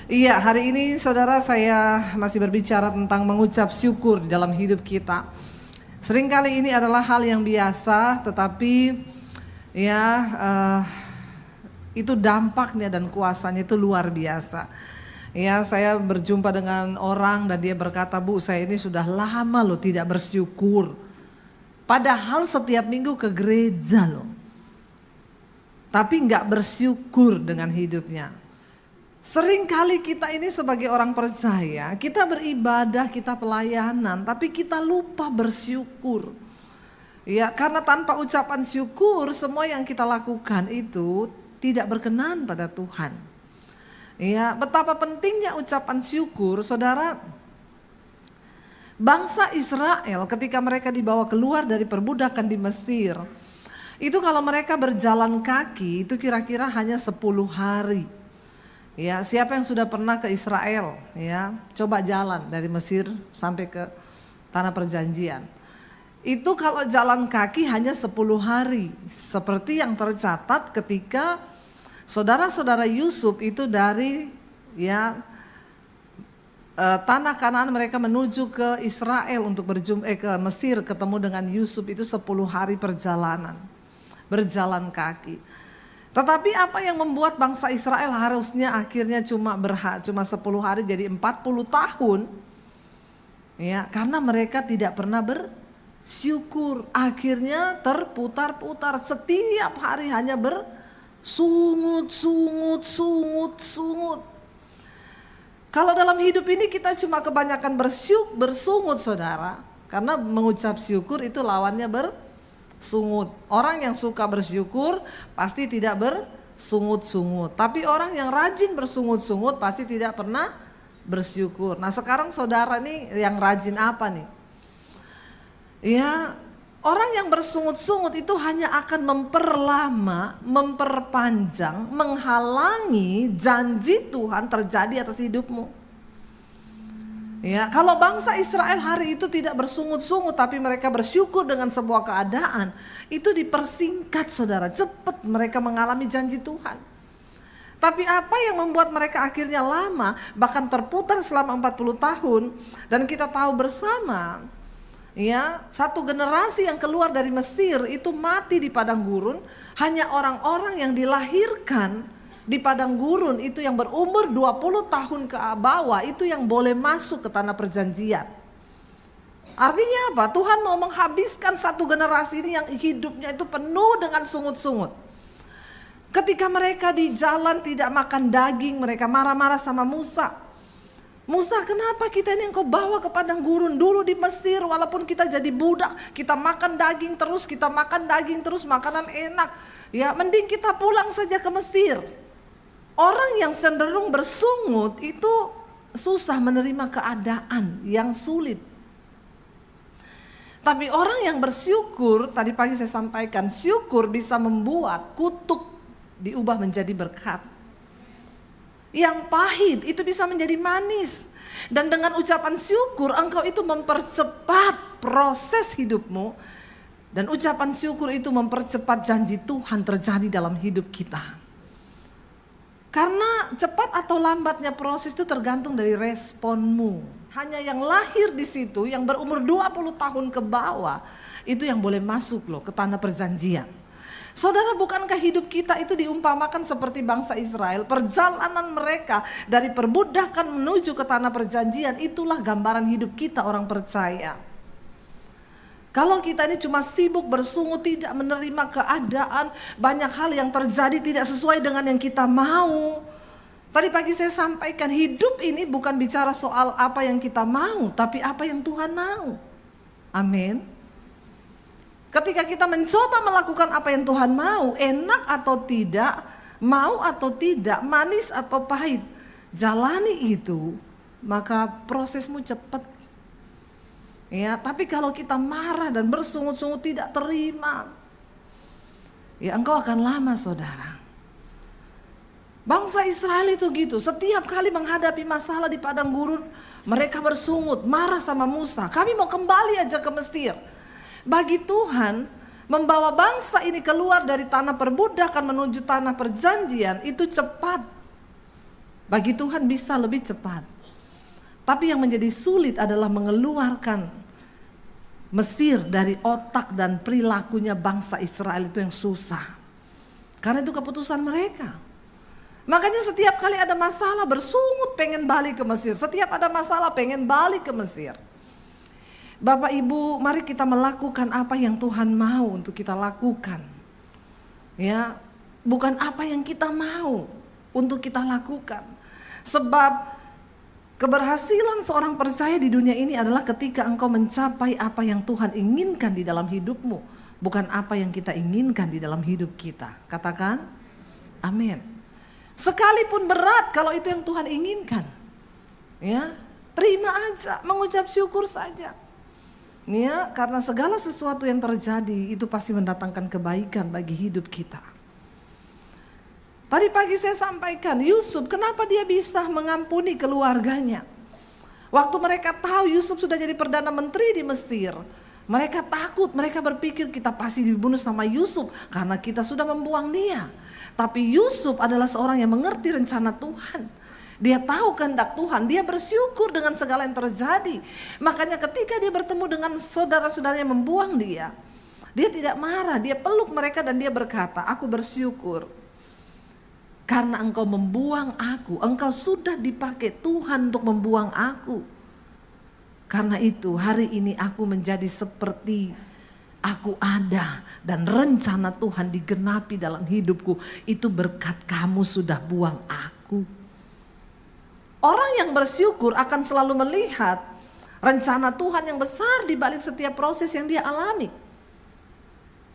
Iya, hari ini saudara saya masih berbicara tentang mengucap syukur di dalam hidup kita. Seringkali ini adalah hal yang biasa, tetapi ya itu dampaknya dan kuasanya itu luar biasa. Ya, saya berjumpa dengan orang dan dia berkata, "Bu, saya ini sudah lama loh tidak bersyukur. Padahal setiap minggu ke gereja loh. Tapi nggak bersyukur dengan hidupnya." Seringkali kita ini sebagai orang percaya, kita beribadah, kita pelayanan, tapi kita lupa bersyukur. Ya, karena tanpa ucapan syukur, semua yang kita lakukan itu tidak berkenan pada Tuhan. Ya, betapa pentingnya ucapan syukur, saudara. Bangsa Israel ketika mereka dibawa keluar dari perbudakan di Mesir, itu kalau mereka berjalan kaki itu kira-kira hanya 10 hari. Ya, siapa yang sudah pernah ke Israel, ya, coba jalan dari Mesir sampai ke tanah perjanjian. Itu kalau jalan kaki hanya 10 hari, seperti yang tercatat ketika saudara-saudara Yusuf itu dari tanah Kanaan mereka menuju ke Israel untuk ke Mesir, ketemu dengan Yusuf itu 10 hari perjalanan, berjalan kaki. Tetapi apa yang membuat bangsa Israel harusnya akhirnya cuma 10 hari jadi 40 tahun? Ya, karena mereka tidak pernah bersyukur. Akhirnya terputar-putar, setiap hari hanya bersungut. Kalau dalam hidup ini kita cuma kebanyakan bersungut, saudara. Karena mengucap syukur itu lawannya bersungut. Orang yang suka bersyukur pasti tidak bersungut-sungut. Tapi orang yang rajin bersungut-sungut pasti tidak pernah bersyukur. Nah, sekarang saudara nih yang rajin apa nih? Ya, orang yang bersungut-sungut itu hanya akan memperlama, memperpanjang, menghalangi janji Tuhan terjadi atas hidupmu. Ya, kalau bangsa Israel hari itu tidak bersungut-sungut tapi mereka bersyukur dengan sebuah keadaan, itu dipersingkat, saudara, cepat mereka mengalami janji Tuhan. Tapi apa yang membuat mereka akhirnya lama, bahkan terputar selama 40 tahun, dan kita tahu bersama, ya, satu generasi yang keluar dari Mesir itu mati di padang gurun, hanya orang-orang yang dilahirkan di padang gurun itu yang berumur 20 tahun ke bawah itu yang boleh masuk ke tanah perjanjian. Artinya apa? Tuhan mau menghabiskan satu generasi ini yang hidupnya itu penuh dengan sungut-sungut. Ketika mereka di jalan tidak makan daging, mereka marah-marah sama Musa. Musa, kenapa kita ini engkau bawa ke padang gurun? Dulu di Mesir walaupun kita jadi budak, kita makan daging terus, makanan enak. Ya, mending kita pulang saja ke Mesir. Orang yang cenderung bersungut itu susah menerima keadaan yang sulit. Tapi orang yang bersyukur, tadi pagi saya sampaikan, syukur bisa membuat kutuk diubah menjadi berkat. Yang pahit itu bisa menjadi manis. Dan dengan ucapan syukur engkau itu mempercepat proses hidupmu. Dan ucapan syukur itu mempercepat janji Tuhan terjadi dalam hidup kita. Karena cepat atau lambatnya proses itu tergantung dari responmu. Hanya yang lahir di situ, yang berumur 20 tahun ke bawah, itu yang boleh masuk loh ke tanah perjanjian. Saudara, bukankah hidup kita itu diumpamakan seperti bangsa Israel? Perjalanan mereka dari perbudakan menuju ke tanah perjanjian, itulah gambaran hidup kita orang percaya. Kalau kita ini cuma sibuk bersungut, tidak menerima keadaan, banyak hal yang terjadi tidak sesuai dengan yang kita mau. Tadi pagi saya sampaikan, hidup ini bukan bicara soal apa yang kita mau, tapi apa yang Tuhan mau. Amin. Ketika kita mencoba melakukan apa yang Tuhan mau, enak atau tidak, mau atau tidak, manis atau pahit, jalani itu, maka prosesmu cepat. Ya, tapi kalau kita marah dan bersungut-sungut tidak terima, ya engkau akan lama, saudara. Bangsa Israel itu gitu, setiap kali menghadapi masalah di padang gurun, mereka bersungut, marah sama Musa. Kami mau kembali aja ke Mesir. Bagi Tuhan, membawa bangsa ini keluar dari tanah perbudakan menuju tanah perjanjian itu cepat. Bagi Tuhan bisa lebih cepat. Tapi yang menjadi sulit adalah mengeluarkan Mesir dari otak dan perilakunya bangsa Israel, itu yang susah. Karena itu keputusan mereka. Makanya setiap kali ada masalah bersungut pengen balik ke Mesir. Setiap ada masalah pengen balik ke Mesir. Bapak Ibu, mari kita melakukan apa yang Tuhan mau untuk kita lakukan. Ya, bukan apa yang kita mau untuk kita lakukan. Sebab keberhasilan seorang percaya di dunia ini adalah ketika engkau mencapai apa yang Tuhan inginkan di dalam hidupmu, bukan apa yang kita inginkan di dalam hidup kita. Katakan amin. Sekalipun berat, kalau itu yang Tuhan inginkan, ya terima aja, mengucap syukur saja. Ya, karena segala sesuatu yang terjadi itu pasti mendatangkan kebaikan bagi hidup kita. Tadi pagi saya sampaikan, Yusuf kenapa dia bisa mengampuni keluarganya. Waktu mereka tahu Yusuf sudah jadi Perdana Menteri di Mesir, mereka takut, mereka berpikir kita pasti dibunuh sama Yusuf karena kita sudah membuang dia. Tapi Yusuf adalah seorang yang mengerti rencana Tuhan. Dia tahu kehendak Tuhan, dia bersyukur dengan segala yang terjadi. Makanya ketika dia bertemu dengan saudara-saudaranya yang membuang dia tidak marah, dia peluk mereka dan dia berkata, aku bersyukur. Karena engkau membuang aku, engkau sudah dipakai Tuhan untuk membuang aku. Karena itu hari ini aku menjadi seperti aku ada dan rencana Tuhan digenapi dalam hidupku. Itu berkat kamu sudah buang aku. Orang yang bersyukur akan selalu melihat rencana Tuhan yang besar di balik setiap proses yang dia alami.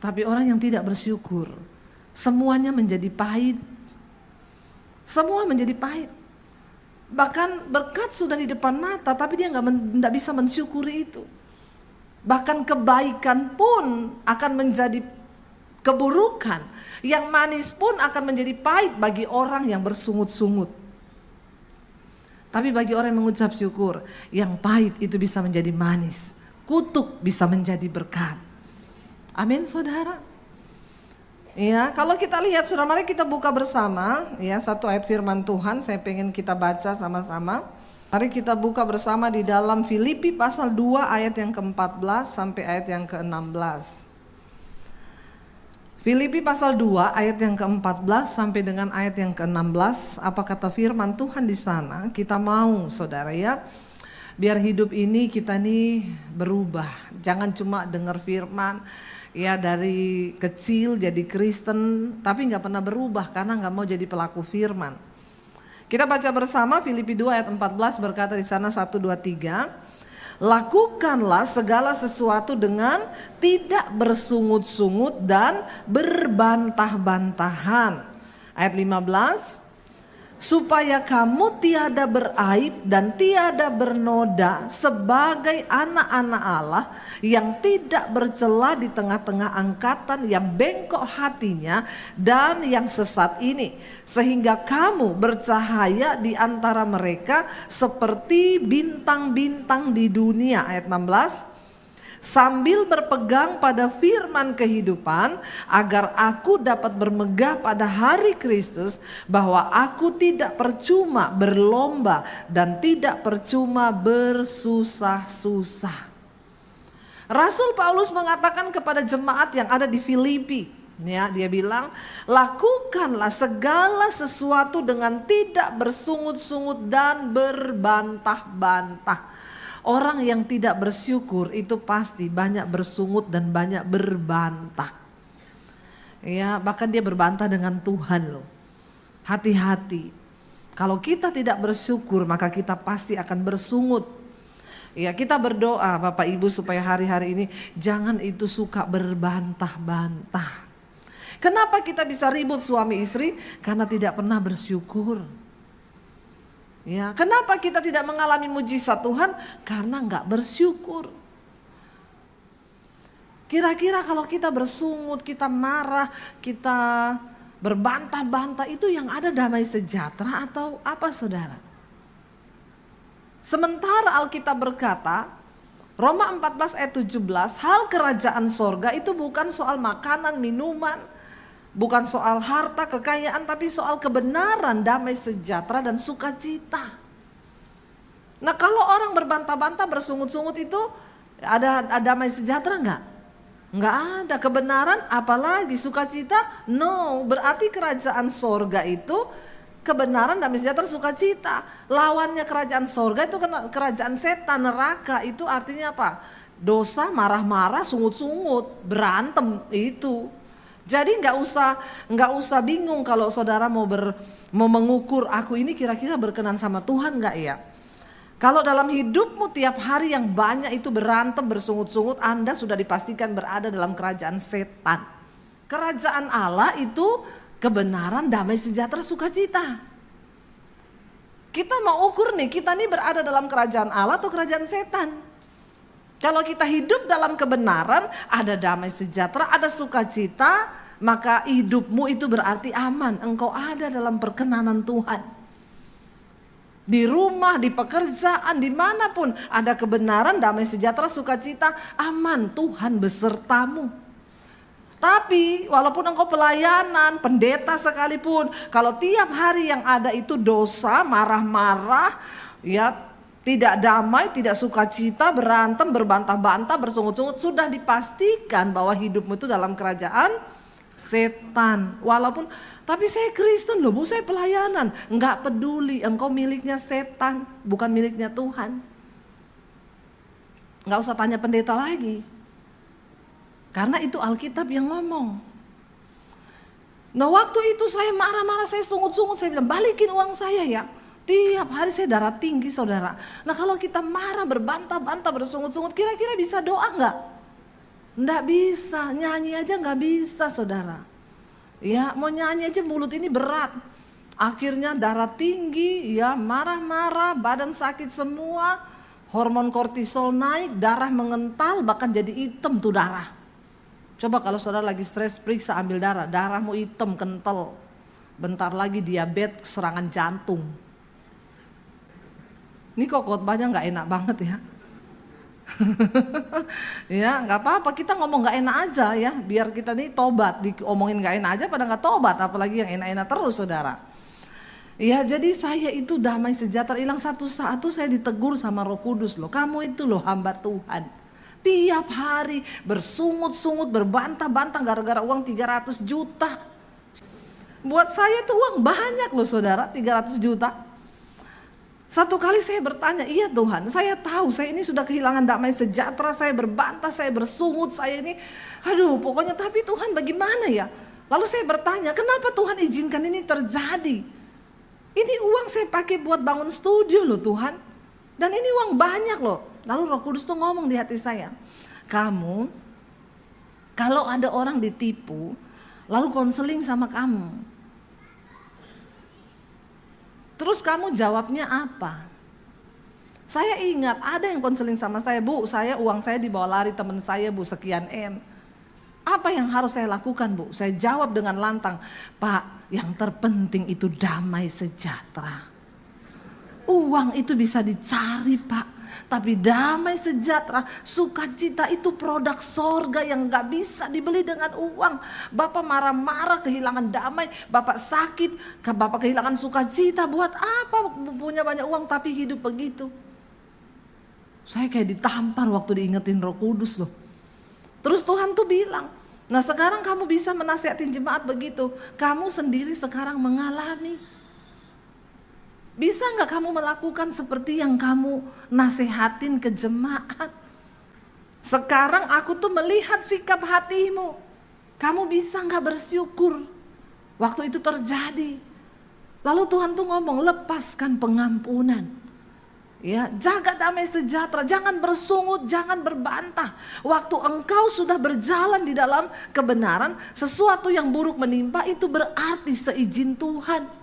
Tapi orang yang tidak bersyukur, semuanya menjadi pahit. Semua menjadi pahit. Bahkan berkat sudah di depan mata, tapi dia nggak bisa mensyukuri itu. Bahkan kebaikan pun akan menjadi keburukan. Yang manis pun akan menjadi pahit bagi orang yang bersungut-sungut. Tapi bagi orang yang mengucap syukur, yang pahit itu bisa menjadi manis. Kutuk bisa menjadi berkat. Amin saudara. Ya, kalau kita lihat saudara, mari kita buka bersama ya satu ayat firman Tuhan, saya pengen kita baca sama-sama. Mari kita buka bersama di dalam Filipi pasal 2 ayat yang ke-14 sampai ayat yang ke-16. Filipi pasal 2 ayat yang ke-14 sampai dengan ayat yang ke-16. Apa kata firman Tuhan di sana? Kita mau saudara ya, biar hidup ini kita nih berubah. Jangan cuma dengar firman ya dari kecil jadi Kristen tapi gak pernah berubah karena gak mau jadi pelaku firman. Kita baca bersama Filipi 2 ayat 14, berkata di sana 1, 2, 3. Lakukanlah segala sesuatu dengan tidak bersungut-sungut dan berbantah-bantahan. Ayat 15. Supaya kamu tiada beraib dan tiada bernoda sebagai anak-anak Allah yang tidak bercela di tengah-tengah angkatan yang bengkok hatinya dan yang sesat ini. Sehingga kamu bercahaya di antara mereka seperti bintang-bintang di dunia. Ayat 16. Sambil berpegang pada firman kehidupan, agar aku dapat bermegah pada hari Kristus, bahwa aku tidak percuma berlomba dan tidak percuma bersusah-susah. Rasul Paulus mengatakan kepada jemaat yang ada di Filipi, ya, dia bilang, lakukanlah segala sesuatu dengan tidak bersungut-sungut dan berbantah-bantah. Orang yang tidak bersyukur itu pasti banyak bersungut dan banyak berbantah. Ya, bahkan dia berbantah dengan Tuhan loh. Hati-hati. Kalau kita tidak bersyukur maka kita pasti akan bersungut. Ya, kita berdoa Bapak Ibu supaya hari-hari ini jangan itu suka berbantah-bantah. Kenapa kita bisa ribut suami istri? Karena tidak pernah bersyukur. Ya, kenapa kita tidak mengalami mujizat Tuhan? Karena nggak bersyukur. Kira-kira kalau kita bersungut, kita marah, kita berbantah-bantah, itu yang ada damai sejahtera atau apa saudara? Sementara Alkitab berkata, Roma 14 ayat 17, hal kerajaan sorga itu bukan soal makanan, minuman, Bukan soal harta, kekayaan, tapi soal kebenaran, damai sejahtera, dan sukacita. Nah kalau orang berbantah-bantah, bersungut-sungut itu ada damai sejahtera enggak? Enggak ada. Kebenaran apalagi sukacita? No. Berarti kerajaan sorga itu kebenaran, damai sejahtera, sukacita. Lawannya kerajaan sorga itu kerajaan setan, neraka. Itu artinya apa? Dosa, marah-marah, sungut-sungut, berantem itu. Jadi nggak usah bingung kalau saudara mau mengukur aku ini kira-kira berkenan sama Tuhan nggak ya? Kalau dalam hidupmu tiap hari yang banyak itu berantem, bersungut-sungut, Anda sudah dipastikan berada dalam kerajaan setan. Kerajaan Allah itu kebenaran, damai sejahtera, sukacita. Kita mau ukur nih, kita nih berada dalam kerajaan Allah atau kerajaan setan? Kalau kita hidup dalam kebenaran, ada damai sejahtera, ada sukacita, maka hidupmu itu berarti aman. Engkau ada dalam perkenanan Tuhan. Di rumah, di pekerjaan, dimanapun ada kebenaran, damai sejahtera, sukacita, aman. Tuhan besertamu. Tapi walaupun engkau pelayanan, pendeta sekalipun, kalau tiap hari yang ada itu dosa, marah-marah, ya tidak damai, tidak sukacita, berantem, berbantah-bantah, bersungut-sungut, sudah dipastikan bahwa hidupmu itu dalam kerajaan setan. Walaupun, tapi saya Kristen loh Bu, saya pelayanan. Enggak peduli, engkau miliknya setan, bukan miliknya Tuhan. Enggak usah tanya pendeta lagi. Karena itu Alkitab yang ngomong. Nah waktu itu saya marah-marah, saya sungut-sungut, saya bilang balikin uang saya ya. Tiap hari saya darah tinggi saudara. Nah kalau kita marah, berbantah-bantah, bersungut-sungut, kira-kira bisa doa enggak? Enggak bisa, nyanyi aja enggak bisa saudara. Ya mau nyanyi aja mulut ini berat. Akhirnya darah tinggi, ya marah-marah, badan sakit semua. Hormon kortisol naik, darah mengental, bahkan jadi hitam tuh darah. Coba kalau saudara lagi stres, periksa ambil darah, darahmu hitam, kental. Bentar lagi diabetes, serangan jantung. Ini kok khotbahnya nggak enak banget ya. Ya nggak apa-apa, kita ngomong nggak enak aja ya, biar kita nih tobat. Diomongin nggak enak aja pada nggak tobat, apalagi yang enak-enak terus saudara. Ya jadi saya itu damai sejahtera hilang. Satu saat tuh saya ditegur sama Roh Kudus loh, kamu itu loh hamba Tuhan. Tiap hari bersungut-sungut, berbantah-bantah gara-gara uang 300 juta. Buat saya tuh uang banyak loh saudara, 300 juta. Satu kali saya bertanya, iya Tuhan, saya tahu saya ini sudah kehilangan damai sejahtera, saya berbantah, saya bersungut, saya ini, aduh pokoknya tapi Tuhan bagaimana ya? Lalu saya bertanya, kenapa Tuhan izinkan ini terjadi? Ini uang saya pakai buat bangun studio loh Tuhan, dan ini uang banyak loh. Lalu Roh Kudus tuh ngomong di hati saya, kamu kalau ada orang ditipu, lalu konseling sama kamu, terus kamu jawabnya apa? Saya ingat ada yang konseling sama saya, Bu, uang saya dibawa lari teman saya Bu, sekian M. Apa yang harus saya lakukan Bu? Saya jawab dengan lantang, Pak, yang terpenting itu damai sejahtera. Uang itu bisa dicari Pak, tapi damai sejahtera, sukacita itu produk sorga yang gak bisa dibeli dengan uang. Bapak marah-marah kehilangan damai, Bapak sakit, Bapak kehilangan sukacita. Buat apa punya banyak uang tapi hidup begitu? Saya kayak ditampar waktu diingetin Roh Kudus loh. Terus Tuhan tuh bilang, nah sekarang kamu bisa menasihatin jemaat begitu. Kamu sendiri sekarang mengalami. Bisa nggak kamu melakukan seperti yang kamu nasihatin ke jemaat? Sekarang aku tuh melihat sikap hatimu. Kamu bisa nggak bersyukur waktu itu terjadi? Lalu Tuhan tuh ngomong, lepaskan pengampunan. Ya, jaga damai sejahtera, jangan bersungut, jangan berbantah. Waktu engkau sudah berjalan di dalam kebenaran, sesuatu yang buruk menimpa itu berarti seizin Tuhan.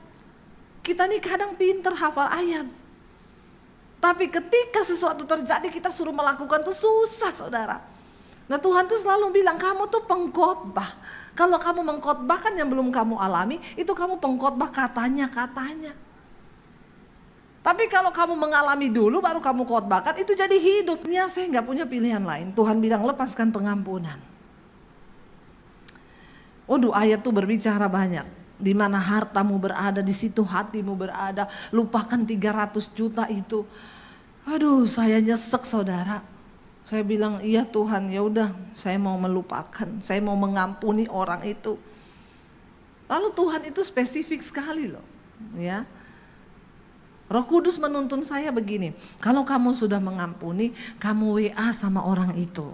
Kita nih kadang pinter hafal ayat. Tapi ketika sesuatu terjadi kita suruh melakukan tuh susah saudara. Nah Tuhan tuh selalu bilang kamu tuh pengkhotbah. Kalau kamu mengkhotbahkan yang belum kamu alami, itu kamu pengkhotbah katanya-katanya. Tapi kalau kamu mengalami dulu baru kamu khotbahkan, itu jadi hidupnya. Saya gak punya pilihan lain. Tuhan bilang lepaskan pengampunan. Waduh, ayat tuh berbicara banyak. Di mana hartamu berada, di situ hatimu berada. Lupakan 300 juta itu. Aduh, saya nyesek saudara. Saya bilang, iya Tuhan, ya udah, saya mau melupakan, saya mau mengampuni orang itu. Lalu Tuhan itu spesifik sekali loh, ya. Roh Kudus menuntun saya begini, kalau kamu sudah mengampuni, kamu WA sama orang itu.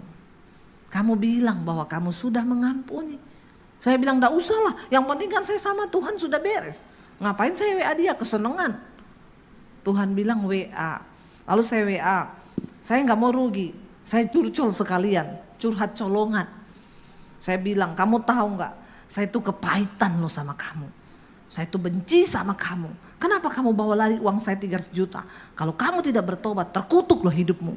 Kamu bilang bahwa kamu sudah mengampuni. Saya bilang enggak usah lah, yang penting kan saya sama Tuhan sudah beres. Ngapain saya WA dia, kesenangan. Tuhan bilang WA, lalu saya WA, saya enggak mau rugi, saya curcol sekalian, curhat colongan. Saya bilang, kamu tahu enggak, saya tuh kepahitan loh sama kamu. Saya tuh benci sama kamu. Kenapa kamu bawa lari uang saya 300 juta? Kalau kamu tidak bertobat, terkutuk loh hidupmu.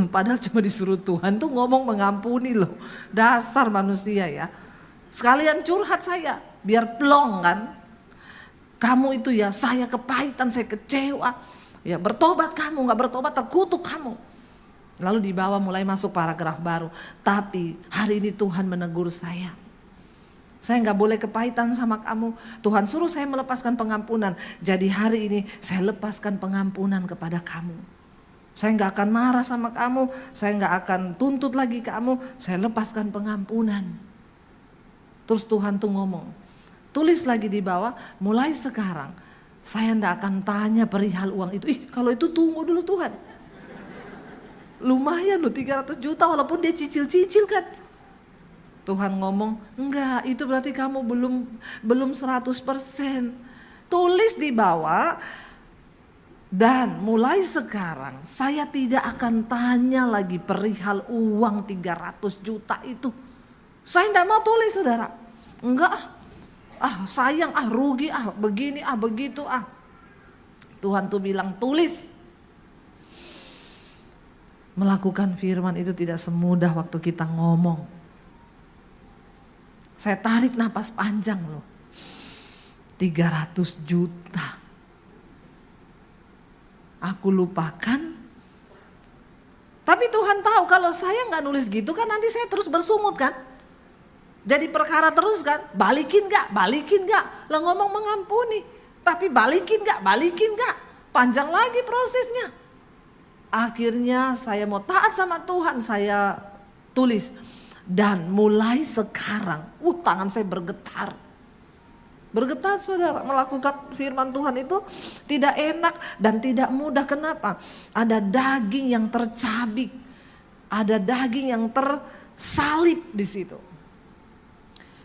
Padahal cuma disuruh Tuhan tuh ngomong mengampuni loh. Dasar manusia ya. Sekalian curhat saya, biar plong kan. Kamu itu ya, saya kepahitan, saya kecewa. Ya bertobat kamu, gak bertobat terkutuk kamu. Lalu di bawah mulai masuk paragraf baru. Tapi hari ini Tuhan menegur saya. Saya gak boleh kepahitan sama kamu. Tuhan suruh saya melepaskan pengampunan. Jadi hari ini saya lepaskan pengampunan kepada kamu. Saya gak akan marah sama kamu. Saya gak akan tuntut lagi kamu. Saya lepaskan pengampunan. Terus Tuhan tuh ngomong, tulis lagi di bawah, mulai sekarang saya gak akan tanya perihal uang itu. Kalau itu tunggu dulu Tuhan. Lumayan loh 300 juta walaupun dia cicil-cicil kan. Tuhan ngomong, enggak, itu berarti kamu belum 100%. Tulis di bawah, dan mulai sekarang saya tidak akan tanya lagi perihal uang 300 juta itu. Saya enggak mau tulis saudara. Enggak, sayang, rugi, begini, begitu. Tuhan tuh bilang tulis. Melakukan firman itu tidak semudah waktu kita ngomong. Saya tarik napas panjang loh. 300 juta. Aku lupakan. Tapi Tuhan tahu kalau saya nggak nulis gitu kan nanti saya terus bersungut kan. Jadi perkara terus kan. Balikin gak? Lah ngomong mengampuni. Tapi balikin gak? Panjang lagi prosesnya. Akhirnya saya mau taat sama Tuhan. Saya tulis. Dan mulai sekarang, tangan saya bergetar. Bergetar saudara, melakukan firman Tuhan itu tidak enak dan tidak mudah. Kenapa? Ada daging yang tercabik, ada daging yang tersalib di situ.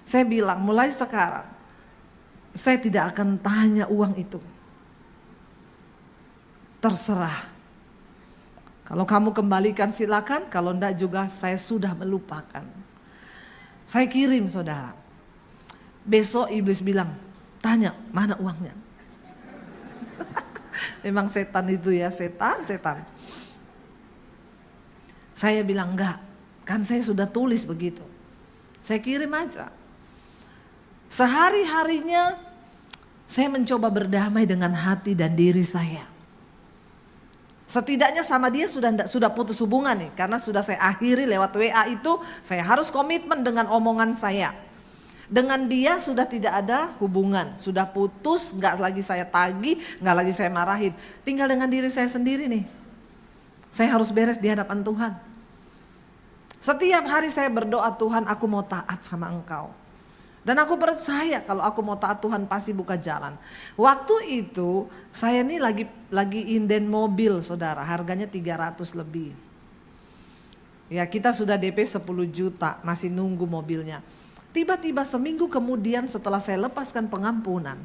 Saya bilang mulai sekarang, saya tidak akan tanya uang itu. Terserah. Kalau kamu kembalikan silakan, kalau enggak juga saya sudah melupakan. Saya kirim saudara. Besok iblis bilang, tanya mana uangnya. Memang setan itu ya, setan. Saya bilang enggak, kan saya sudah tulis begitu. Saya kirim aja. Sehari-harinya saya mencoba berdamai dengan hati dan diri saya. Setidaknya sama dia sudah putus hubungan nih. Karena sudah saya akhiri lewat WA itu. Saya harus komitmen dengan omongan saya. Dengan dia sudah tidak ada hubungan. Sudah putus, gak lagi saya tagih, gak lagi saya marahin. Tinggal dengan diri saya sendiri nih. Saya harus beres di hadapan Tuhan. Setiap hari saya berdoa, Tuhan aku mau taat sama Engkau. Dan aku percaya kalau aku mau taat Tuhan pasti buka jalan. Waktu itu saya ini lagi inden mobil saudara, harganya 300 lebih. Ya kita sudah DP 10 juta, masih nunggu mobilnya. Tiba-tiba seminggu kemudian setelah saya lepaskan pengampunan,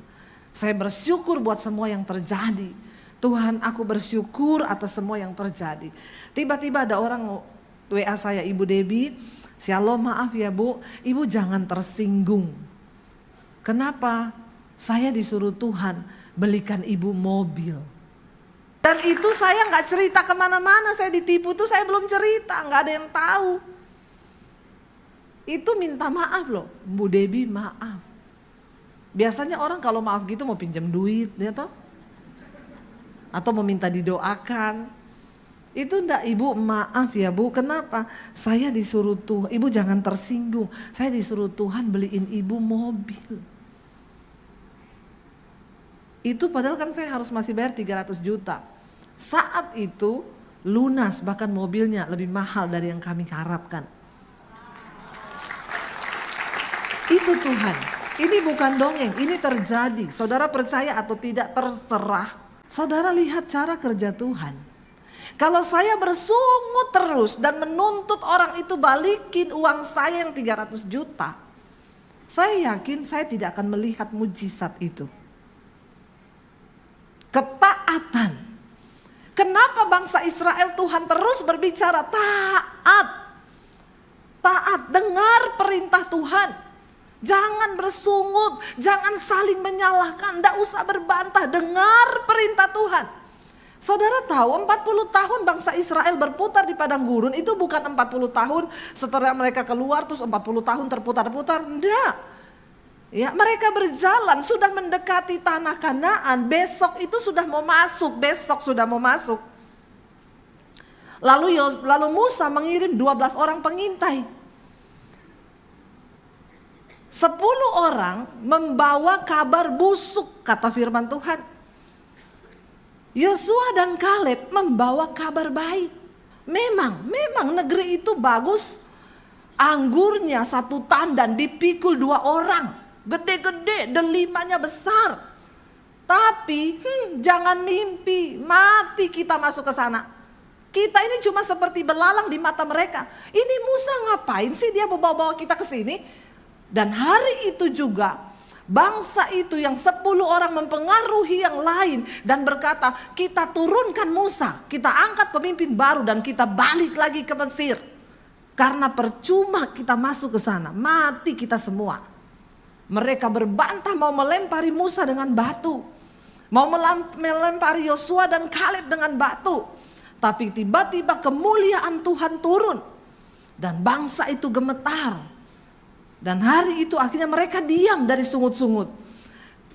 saya bersyukur buat semua yang terjadi. Tuhan aku bersyukur atas semua yang terjadi. Tiba-tiba ada orang WA saya, Ibu Debbie, Shalom, maaf ya Bu, Ibu jangan tersinggung. Kenapa? Saya disuruh Tuhan belikan Ibu mobil. Dan itu saya gak cerita kemana-mana, saya ditipu tuh saya belum cerita, gak ada yang tahu. Itu minta maaf loh, Bu Debbie maaf. Biasanya orang kalau maaf gitu mau pinjam duit ya toh? Atau meminta didoakan. Itu enggak, Ibu, maaf ya Bu, kenapa? Saya disuruh Tuhan, Ibu jangan tersinggung. Saya disuruh Tuhan beliin Ibu mobil. Itu padahal kan saya harus masih bayar 300 juta. Saat itu lunas, bahkan mobilnya lebih mahal dari yang kami harapkan. Itu Tuhan. Ini bukan dongeng, ini terjadi. Saudara percaya atau tidak terserah. Saudara lihat cara kerja Tuhan. Kalau saya bersungut terus dan menuntut orang itu balikin uang saya yang 300 juta. Saya yakin saya tidak akan melihat mujizat itu. Ketaatan. Kenapa bangsa Israel Tuhan terus berbicara taat. Taat, dengar perintah Tuhan. Jangan bersungut, jangan saling menyalahkan, tidak usah berbantah, dengar perintah Tuhan. Saudara tahu 40 tahun bangsa Israel berputar di padang gurun itu bukan 40 tahun setelah mereka keluar terus 40 tahun terputar-putar, enggak. Ya, mereka berjalan sudah mendekati tanah Kanaan, besok itu sudah mau masuk, Lalu Musa mengirim 12 orang pengintai. 10 orang membawa kabar busuk, kata firman Tuhan. Yosua dan Kaleb membawa kabar baik. Memang negeri itu bagus. Anggurnya 1 tandan dipikul 2 orang. Gede-gede, delimanya besar. Tapi jangan mimpi, mati kita masuk ke sana. Kita ini cuma seperti belalang di mata mereka. Ini Musa ngapain sih dia bawa-bawa kita ke sini? Dan hari itu juga bangsa itu yang 10 orang mempengaruhi yang lain dan berkata, kita turunkan Musa, kita angkat pemimpin baru dan kita balik lagi ke Mesir. Karena percuma kita masuk ke sana, mati kita semua. Mereka berbantah mau melempari Musa dengan batu, mau melempari Yosua dan Kaleb dengan batu. Tapi tiba-tiba kemuliaan Tuhan turun dan bangsa itu gemetar. Dan hari itu akhirnya mereka diam dari sungut-sungut.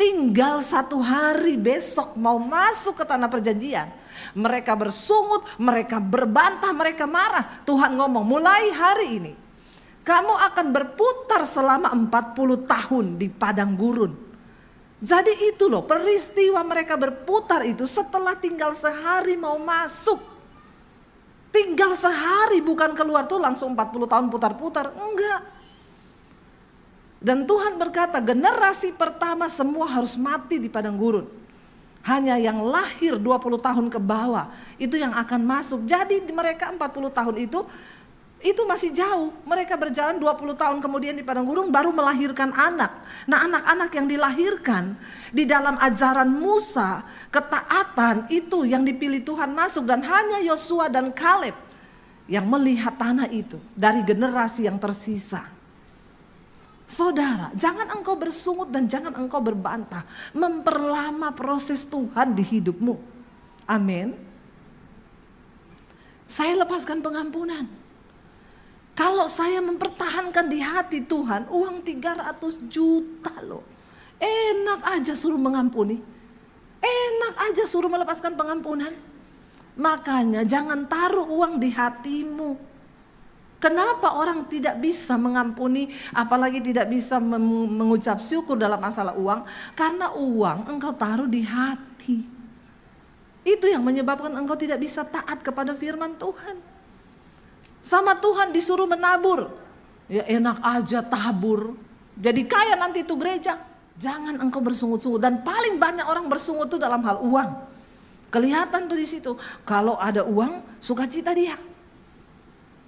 Tinggal 1 hari besok mau masuk ke tanah perjanjian. Mereka bersungut, mereka berbantah, mereka marah. Tuhan ngomong, mulai hari ini kamu akan berputar selama 40 tahun di padang gurun. Jadi itu loh peristiwa mereka berputar itu setelah tinggal sehari mau masuk. Tinggal sehari, bukan keluar tuh langsung 40 tahun putar-putar, enggak. Dan Tuhan berkata generasi pertama semua harus mati di padang gurun. Hanya yang lahir 20 tahun ke bawah itu yang akan masuk. Jadi mereka 40 tahun itu masih jauh. Mereka berjalan 20 tahun kemudian di padang gurun baru melahirkan anak. Nah, anak-anak yang dilahirkan di dalam ajaran Musa, ketaatan itu yang dipilih Tuhan masuk. Dan hanya Yosua dan Kaleb yang melihat tanah itu dari generasi yang tersisa. Saudara, jangan engkau bersungut dan jangan engkau berbantah. Memperlama proses Tuhan di hidupmu. Amin. Saya lepaskan pengampunan. Kalau saya mempertahankan di hati Tuhan, uang 300 juta loh. Enak aja suruh mengampuni. Enak aja suruh melepaskan pengampunan. Makanya jangan taruh uang di hatimu. Kenapa orang tidak bisa mengampuni, apalagi tidak bisa mengucap syukur dalam masalah uang? Karena uang engkau taruh di hati. Itu yang menyebabkan engkau tidak bisa taat kepada firman Tuhan. Sama Tuhan disuruh menabur, ya enak aja tabur. Jadi kaya nanti itu gereja. Jangan engkau bersungut-sungut. Dan paling banyak orang bersungut itu dalam hal uang. Kelihatan tuh di situ. Kalau ada uang, sukacita dia.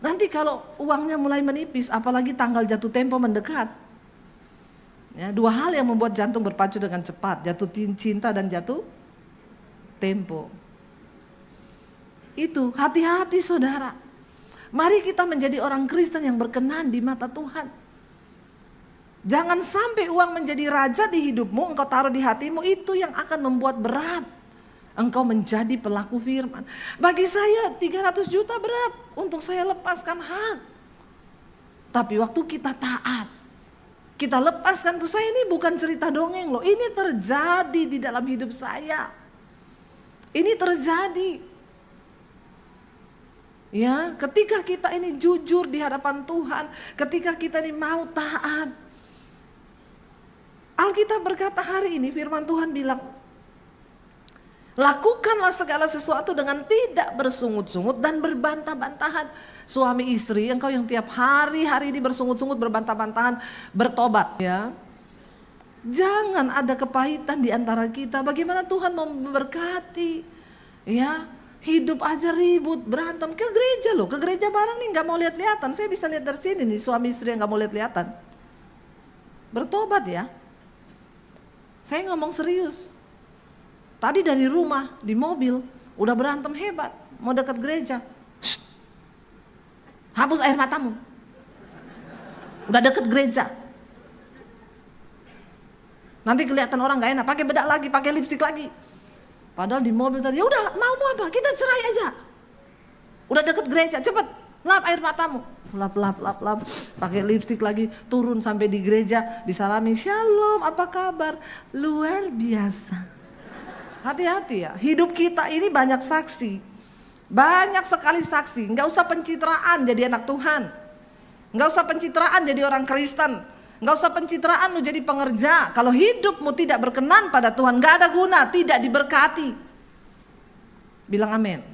Nanti kalau uangnya mulai menipis, apalagi tanggal jatuh tempo mendekat. Ya, 2 hal yang membuat jantung berpacu dengan cepat, jatuh cinta dan jatuh tempo. Itu hati-hati saudara. Mari kita menjadi orang Kristen yang berkenan di mata Tuhan. Jangan sampai uang menjadi raja di hidupmu, engkau taruh di hatimu, itu yang akan membuat berat. Engkau menjadi pelaku firman. Bagi saya 300 juta berat untuk saya lepaskan hak. Tapi waktu kita taat, kita lepaskan tuh, saya ini bukan cerita dongeng loh. Ini terjadi di dalam hidup saya. Ini terjadi. Ya, ketika kita ini jujur di hadapan Tuhan, ketika kita ini mau taat. Alkitab berkata hari ini firman Tuhan bilang, lakukanlah segala sesuatu dengan tidak bersungut-sungut dan berbantah-bantahan. Suami istri, engkau yang tiap hari ini bersungut-sungut, berbantah-bantahan, bertobat ya. Jangan ada kepahitan di antara kita. Bagaimana Tuhan mau memberkati? Ya, hidup aja ribut, berantem. Ke gereja loh, ke gereja bareng nih nggak mau lihat-lihatan. Saya bisa lihat dari sini nih suami istri yang nggak mau lihat-lihatan. Bertobat ya. Saya ngomong serius. Tadi dari rumah, di mobil, udah berantem hebat. Mau dekat gereja. Shh. Hapus air matamu. Udah deket gereja. Nanti kelihatan orang gak enak, pakai bedak lagi, pakai lipstik lagi. Padahal di mobil tadi, ya udah mau apa, kita cerai aja. Udah deket gereja, cepet lap air matamu. Lap, pakai lipstik lagi, turun sampai di gereja, disalami, shalom, apa kabar? Luar biasa. Hati-hati ya, hidup kita ini banyak saksi. Banyak sekali saksi, nggak usah pencitraan jadi anak Tuhan. Nggak usah pencitraan jadi orang Kristen. Nggak usah pencitraan lu jadi pengerja. Kalau hidupmu tidak berkenan pada Tuhan, nggak ada guna, tidak diberkati. Bilang amin.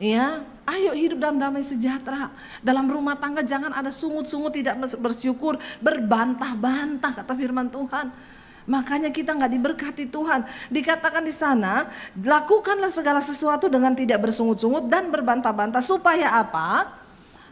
Iya, ayo hidup dalam damai sejahtera. Dalam rumah tangga jangan ada sungut-sungut, tidak bersyukur, berbantah-bantah kata firman Tuhan. Makanya kita nggak diberkati Tuhan. Dikatakan di sana, lakukanlah segala sesuatu dengan tidak bersungut-sungut dan berbantah-bantah. Supaya apa?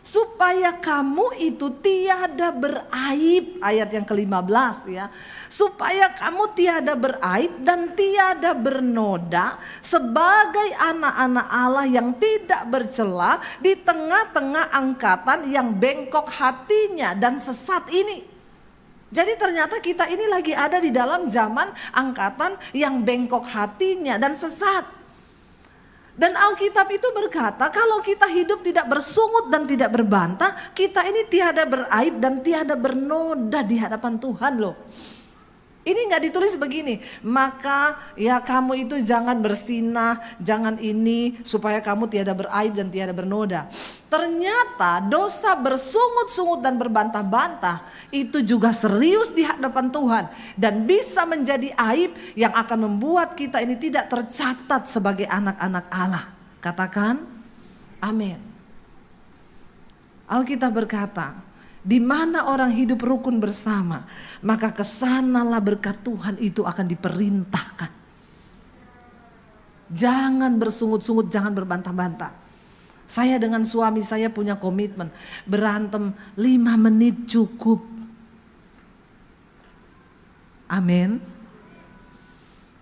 Supaya kamu itu tiada beraib. Ayat yang ke-15 ya. Supaya kamu tiada beraib dan tiada bernoda sebagai anak-anak Allah yang tidak bercela di tengah-tengah angkatan yang bengkok hatinya dan sesat ini. Jadi ternyata kita ini lagi ada di dalam zaman angkatan yang bengkok hatinya dan sesat. Dan Alkitab itu berkata kalau kita hidup tidak bersungut dan tidak berbantah, kita ini tiada beraib dan tiada bernoda di hadapan Tuhan loh. Ini nggak ditulis begini, maka ya kamu itu jangan bersinah, jangan ini supaya kamu tiada beraib dan tiada bernoda. Ternyata dosa bersungut-sungut dan berbantah-bantah itu juga serius di hadapan Tuhan. Dan bisa menjadi aib yang akan membuat kita ini tidak tercatat sebagai anak-anak Allah. Katakan amin. Alkitab berkata, di mana orang hidup rukun bersama, maka kesanalah berkat Tuhan itu akan diperintahkan. Jangan bersungut-sungut, jangan berbantah-bantah. Saya dengan suami saya punya komitmen, berantem 5 menit cukup. Amin.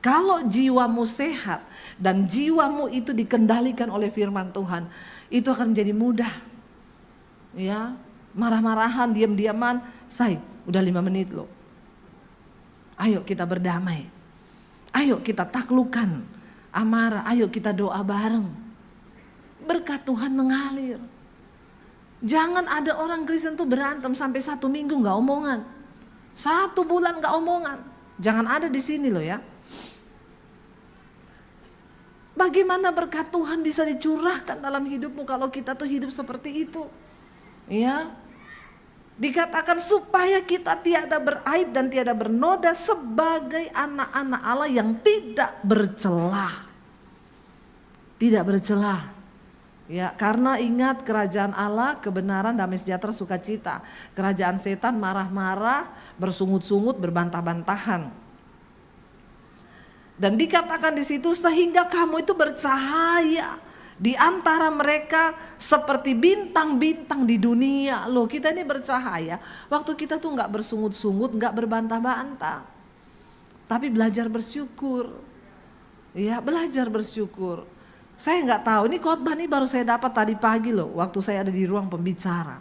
Kalau jiwamu sehat dan jiwamu itu dikendalikan oleh firman Tuhan, itu akan menjadi mudah. Ya. Marah-marahan, diam-diaman, udah 5 menit loh. Ayo kita berdamai. Ayo kita taklukkan amarah, ayo kita doa bareng. Berkat Tuhan mengalir. Jangan ada orang Kristen tuh berantem sampai 1 minggu gak omongan. 1 bulan gak omongan. Jangan ada di sini loh ya. Bagaimana berkat Tuhan bisa dicurahkan dalam hidupmu kalau kita tuh hidup seperti itu? Ya. Dikatakan supaya kita tiada beraib dan tiada bernoda sebagai anak-anak Allah yang tidak bercela. Tidak bercela. Ya, karena ingat kerajaan Allah kebenaran, damai sejahtera, sukacita. Kerajaan setan marah-marah, bersungut-sungut, berbantah-bantahan. Dan dikatakan di situ sehingga kamu itu bercahaya di antara mereka seperti bintang-bintang di dunia. Loh, kita ini bercahaya waktu kita tuh gak bersungut-sungut, gak berbantah-bantah, tapi belajar bersyukur. Ya, belajar bersyukur. Saya gak tahu, ini khotbah ini baru saya dapat tadi pagi loh, waktu saya ada di ruang pembicara.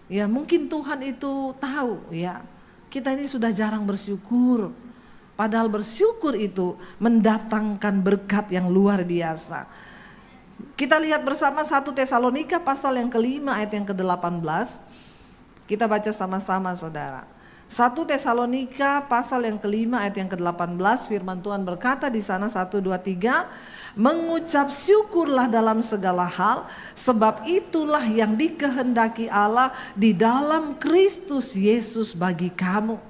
Ya, mungkin Tuhan itu tahu ya, kita ini sudah jarang bersyukur. Padahal bersyukur itu mendatangkan berkat yang luar biasa. Kita lihat bersama 1 Tesalonika pasal yang ke-5 ayat yang ke-18. Kita baca sama-sama saudara. 1 Tesalonika pasal yang kelima ayat yang ke-18, firman Tuhan berkata di sana 1, 2, 3, mengucap syukurlah dalam segala hal, sebab itulah yang dikehendaki Allah di dalam Kristus Yesus bagi kamu.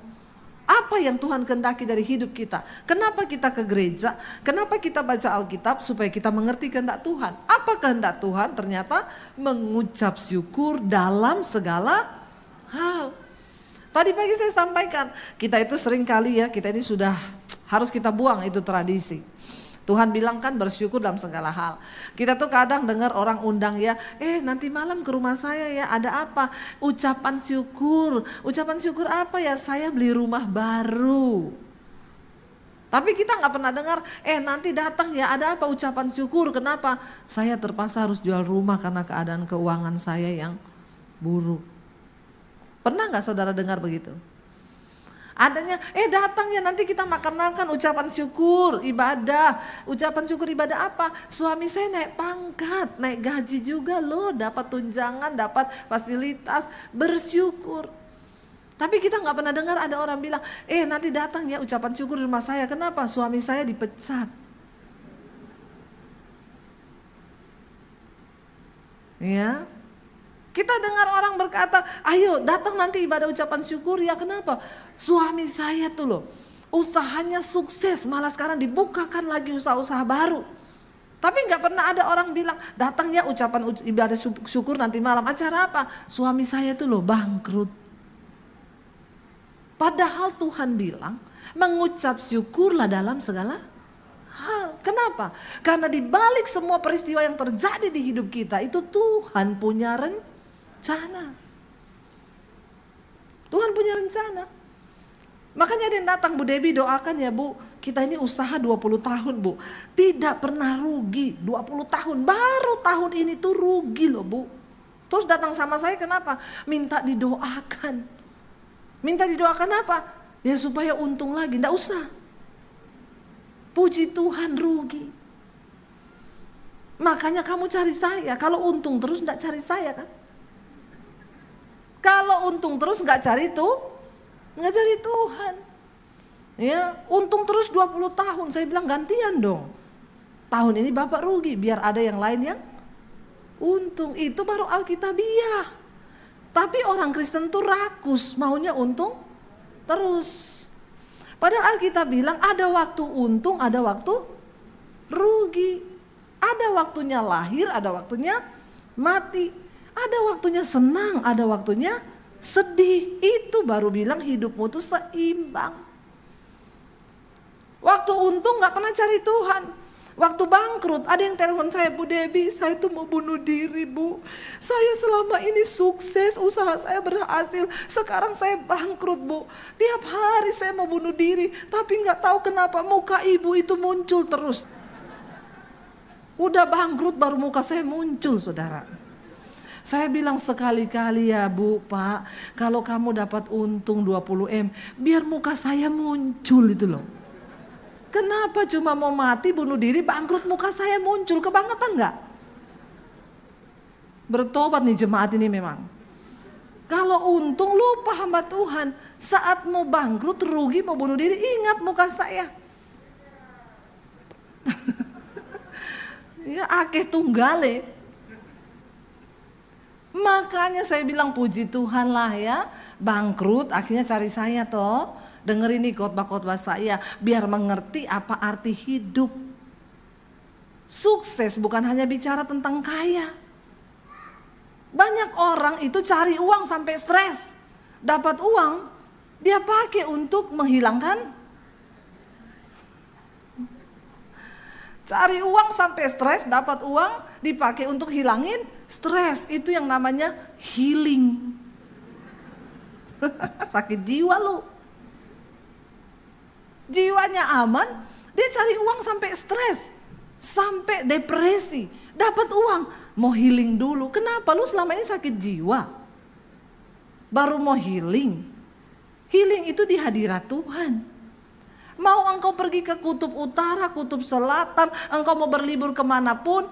Apa yang Tuhan kehendaki dari hidup kita? Kenapa kita ke gereja? Kenapa kita baca Alkitab? Supaya kita mengerti kehendak Tuhan. Apa kehendak Tuhan? Ternyata mengucap syukur dalam segala hal. Tadi pagi saya sampaikan, kita itu sering kali ya, kita ini sudah harus kita buang itu tradisi. Tuhan bilang kan bersyukur dalam segala hal. Kita tuh kadang dengar orang undang ya, nanti malam ke rumah saya ya, ada apa? Ucapan syukur. Ucapan syukur apa ya? Saya beli rumah baru. Tapi kita gak pernah dengar, nanti datang ya, ada apa? Ucapan syukur. Kenapa? Saya terpaksa harus jual rumah karena keadaan keuangan saya yang buruk. Pernah gak saudara dengar begitu? Adanya, datang ya nanti kita makan-makan, ucapan syukur, ibadah. Ucapan syukur ibadah apa? Suami saya naik pangkat, naik gaji juga loh, dapat tunjangan, dapat fasilitas, bersyukur. Tapi kita gak pernah dengar ada orang bilang, nanti datang ya ucapan syukur di rumah saya. Kenapa? Suami saya dipecat. Ya. Kita dengar orang berkata, ayo datang nanti ibadah ucapan syukur. Ya kenapa? Suami saya tuh loh, usahanya sukses, malah sekarang dibukakan lagi usaha-usaha baru. Tapi gak pernah ada orang bilang, datang ya ucapan ibadah syukur nanti malam. Acara apa? Suami saya tuh loh bangkrut. Padahal Tuhan bilang, mengucap syukurlah dalam segala hal. Kenapa? Karena di balik semua peristiwa yang terjadi di hidup kita, itu Tuhan punya rencana. Tuhan punya rencana. Makanya ada yang datang, Bu Debbie doakan ya Bu, kita ini usaha 20 tahun Bu, tidak pernah rugi. 20 tahun, baru tahun ini tuh rugi loh Bu. Terus datang sama saya kenapa? Minta didoakan. Minta didoakan apa? Ya supaya untung lagi, enggak usah. Puji Tuhan rugi. Makanya kamu cari saya, kalau untung terus enggak cari saya kan? Kalau untung terus nggak cari Tuhan. Ya, untung terus 20 tahun. Saya bilang gantian dong. Tahun ini Bapak rugi, biar ada yang lain yang untung. Itu baru Alkitabiah. Tapi orang Kristen tuh rakus, maunya untung terus. Padahal Alkitab bilang ada waktu untung, ada waktu rugi. Ada waktunya lahir, ada waktunya mati. Ada waktunya senang, ada waktunya sedih. Itu baru bilang hidupmu tuh seimbang. Waktu untung gak pernah cari Tuhan. Waktu bangkrut, ada yang telepon saya, Bu Debbie, saya tuh mau bunuh diri Bu. Saya selama ini sukses, usaha saya berhasil. Sekarang saya bangkrut Bu. Tiap hari saya mau bunuh diri, tapi gak tahu kenapa muka ibu itu muncul terus. Udah bangkrut baru muka saya muncul saudara. Saya bilang sekali-kali ya Bu, Pak, kalau kamu dapat untung 20M, biar muka saya muncul itu loh. Kenapa cuma mau mati, bunuh diri, bangkrut muka saya muncul, kebangetan gak? Bertobat nih jemaat ini memang. Kalau untung lupa hamba Tuhan, saat mau bangkrut, rugi, mau bunuh diri, ingat muka saya. Ya akeh tunggale. Makanya saya bilang puji Tuhan lah ya, bangkrut akhirnya cari saya toh. Dengerin nih khotbah-khotbah saya biar mengerti apa arti hidup. Sukses bukan hanya bicara tentang kaya. Banyak orang itu cari uang sampai stres. Dapat uang, dia pakai untuk menghilangkan. Cari uang sampai stres, dapat uang dipakai untuk hilangin stres. Itu yang namanya healing. Sakit jiwa lu. Jiwanya aman, dia cari uang sampai stres, sampai depresi. Dapat uang, mau healing dulu. Kenapa lu selama ini sakit jiwa? Baru mau healing. Healing itu di hadirat Tuhan. Mau engkau pergi ke kutub utara, kutub selatan, engkau mau berlibur kemanapun,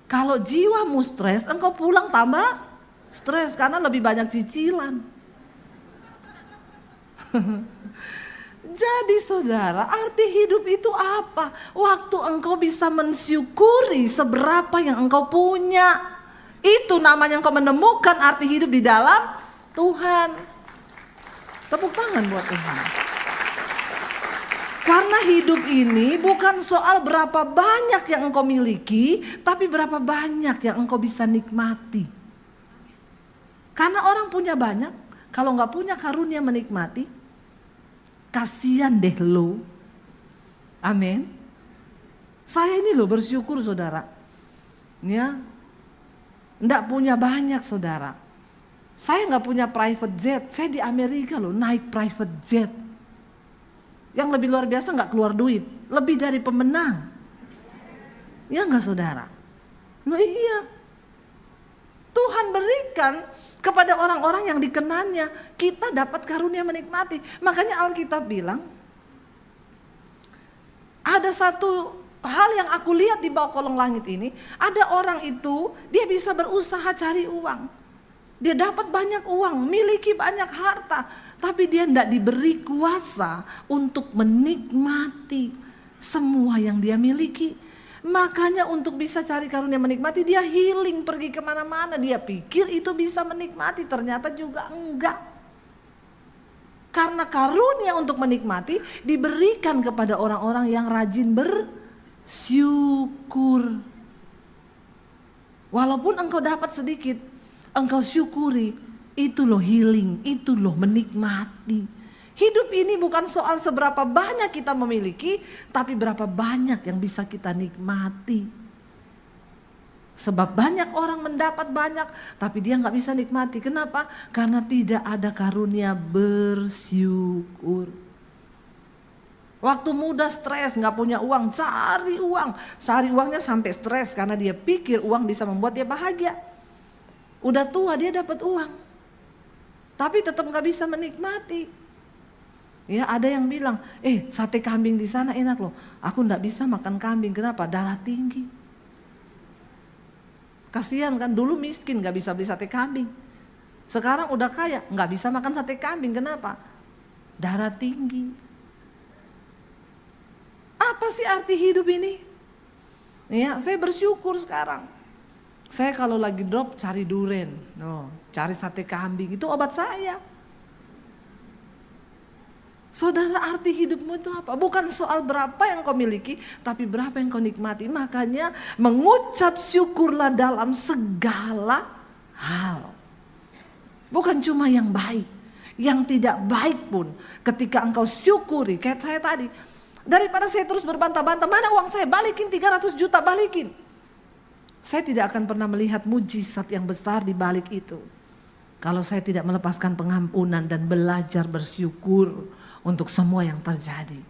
kalau jiwamu stres, engkau pulang tambah stres karena lebih banyak cicilan. Jadi saudara, arti hidup itu apa? Waktu engkau bisa mensyukuri seberapa yang engkau punya. Itu namanya engkau menemukan arti hidup di dalam Tuhan. Tepuk tangan buat Tuhan. Karena hidup ini bukan soal berapa banyak yang engkau miliki, tapi berapa banyak yang engkau bisa nikmati. Karena orang punya banyak, kalau nggak punya karunia menikmati, kasihan deh lo. Amin. Saya ini loh bersyukur saudara. Ya, nggak punya banyak saudara. Saya nggak punya private jet. Saya di Amerika loh naik private jet. Yang lebih luar biasa nggak keluar duit, lebih dari pemenang. Ya nggak saudara? No iya. Tuhan berikan kepada orang-orang yang dikenannya, kita dapat karunia menikmati. Makanya Alkitab bilang, ada satu hal yang aku lihat di bawah kolong langit ini, ada orang itu dia bisa berusaha cari uang. Dia dapat banyak uang, miliki banyak harta, tapi dia tidak diberi kuasa untuk menikmati semua yang dia miliki. Makanya untuk bisa cari karunia menikmati, dia healing, pergi kemana-mana. Dia pikir itu bisa menikmati, ternyata juga enggak. Karena karunia untuk menikmati diberikan kepada orang-orang yang rajin bersyukur. Walaupun engkau dapat sedikit, engkau syukuri, itu loh healing, itu loh menikmati. Hidup ini bukan soal seberapa banyak kita memiliki, tapi berapa banyak yang bisa kita nikmati. Sebab banyak orang mendapat banyak, tapi dia nggak bisa nikmati. Kenapa? Karena tidak ada karunia bersyukur. Waktu muda stres, nggak punya uang, cari uang. Cari uangnya sampai stres karena dia pikir uang bisa membuat dia bahagia. Udah tua dia dapat uang, tapi tetap nggak bisa menikmati. Ya ada yang bilang, sate kambing di sana enak loh. Aku nggak bisa makan kambing, kenapa? Darah tinggi. Kasihan kan, dulu miskin nggak bisa beli sate kambing. Sekarang udah kaya, nggak bisa makan sate kambing, kenapa? Darah tinggi. Apa sih arti hidup ini? Ya, saya bersyukur sekarang. Saya kalau lagi drop cari duren, cari sate kambing, itu obat saya. Saudara, arti hidupmu itu apa? Bukan soal berapa yang kau miliki, tapi berapa yang kau nikmati. Makanya mengucap syukurlah dalam segala hal. Bukan cuma yang baik, yang tidak baik pun ketika engkau syukuri. Kayak saya tadi, daripada saya terus berbantah-bantah, mana uang saya, balikin 300 juta, balikin. Saya tidak akan pernah melihat mujizat yang besar di balik itu, kalau saya tidak melepaskan pengampunan dan belajar bersyukur untuk semua yang terjadi.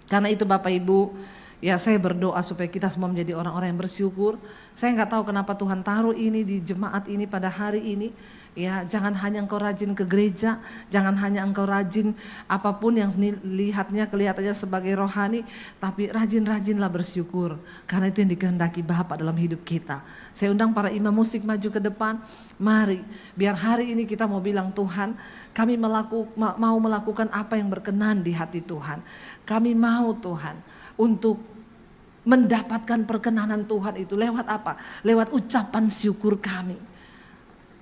Karena itu Bapak Ibu, ya saya berdoa supaya kita semua menjadi orang-orang yang bersyukur. Saya nggak tahu kenapa Tuhan taruh ini di jemaat ini pada hari ini. Ya, jangan hanya engkau rajin ke gereja, jangan hanya engkau rajin apapun yang kelihatannya sebagai rohani, tapi rajin-rajinlah bersyukur. Karena itu yang dikehendaki Bapa dalam hidup kita. Saya undang para imam musik maju ke depan. Mari, biar hari ini kita mau bilang, Tuhan, kami mau melakukan apa yang berkenan di hati Tuhan. Kami mau Tuhan untuk mendapatkan perkenanan Tuhan itu lewat apa? Lewat ucapan syukur kami.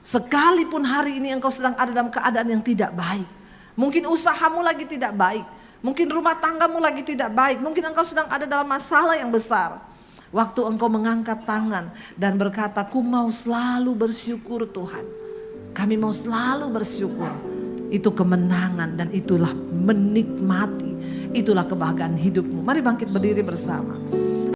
Sekalipun hari ini engkau sedang ada dalam keadaan yang tidak baik. Mungkin usahamu lagi tidak baik. Mungkin rumah tanggamu lagi tidak baik. Mungkin engkau sedang ada dalam masalah yang besar. Waktu engkau mengangkat tangan dan berkata, ku mau selalu bersyukur Tuhan. Kami mau selalu bersyukur. Itu kemenangan dan itulah menikmati. Itulah kebahagiaan hidupmu. Mari bangkit berdiri bersama.